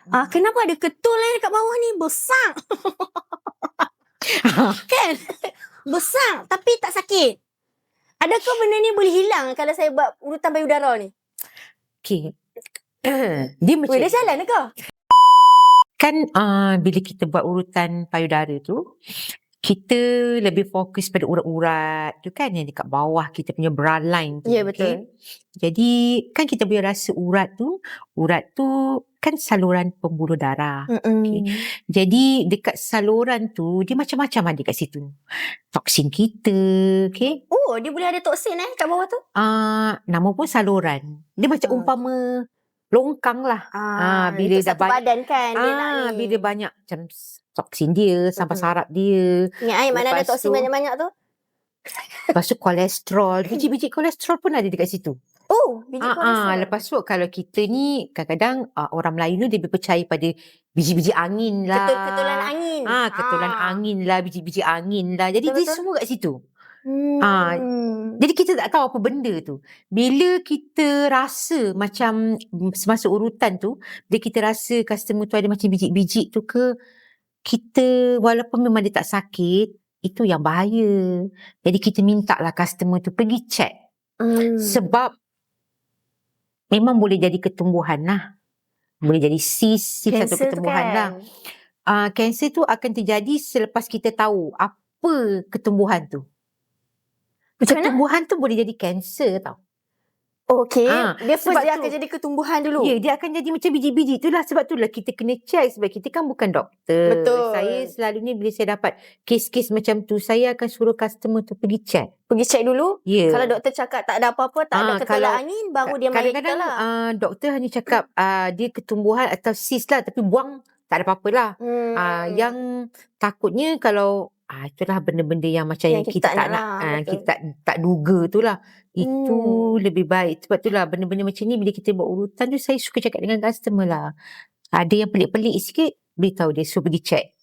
Kenapa ada ketul dekat bawah ni? Besar. Kan? Besar tapi tak sakit. Adakah benda ni boleh hilang kalau saya buat urutan payudara ni? Okay. Dia macam Dia jalan ke? kan bila kita buat urutan payudara tu, kita lebih fokus pada urat-urat tu kan yang dekat bawah kita punya bra line tu. Ya, betul. Jadi kan kita boleh rasa urat tu kan saluran pembuluh darah. Jadi dekat saluran tu dia macam-macam ada kat situ. Toksin kita, okay? Oh, dia boleh ada toksin kat bawah tu? Nama pun saluran. Dia macam umpama longkang lah. itu Bila dah satu badan kan dia nak ni. bila banyak macam toksin dia, sampah sarap dia. Ingat mana ada toksin banyak-banyak tu? Lepas tu kolesterol, biji-biji kolesterol pun ada dekat situ. Oh, biji kolesterol. Lepas tu kalau kita ni kadang-kadang orang Melayu ni dia percaya pada biji-biji angin lah. Ketulan angin. Ketulan angin lah, biji-biji angin lah. Jadi dia semua kat situ. Jadi kita tak tahu apa benda tu. Bila kita rasa macam semasa urutan tu, bila kita rasa customer tu ada macam biji-biji tu ke, kita walaupun memang dia tak sakit, itu yang bahaya. Jadi kita minta lah customer tu pergi check. Sebab memang boleh jadi ketumbuhan lah. Boleh jadi cyst satu ketumbuhan lah. Kanser tu akan terjadi selepas kita tahu apa ketumbuhan tu. Ketumbuhan tu boleh jadi kanser tau. Okay. Dia akan jadi ketumbuhan dulu. Ya, dia akan jadi macam biji-biji. Itulah sebab itulah kita kena check. Sebab kita kan bukan doktor. Betul. Saya selalunya bila saya dapat kes-kes macam tu, saya akan suruh customer tu pergi check. Pergi check dulu? Ya. Kalau doktor cakap tak ada apa-apa, tak ada ketulan angin, baru dia main kita lah. Doktor hanya cakap dia ketumbuhan atau cyst lah. Tapi buang tak ada apa-apa lah. Yang takutnya kalau itulah benda-benda yang macam yang kita tak nak, kita tak duga tu lah. Itu lebih baik. Sebab itulah benda-benda macam ni bila kita buat urutan tu, saya suka cakap dengan customer lah. Ada yang pelik-pelik sikit, beritahu dia, suruh pergi check.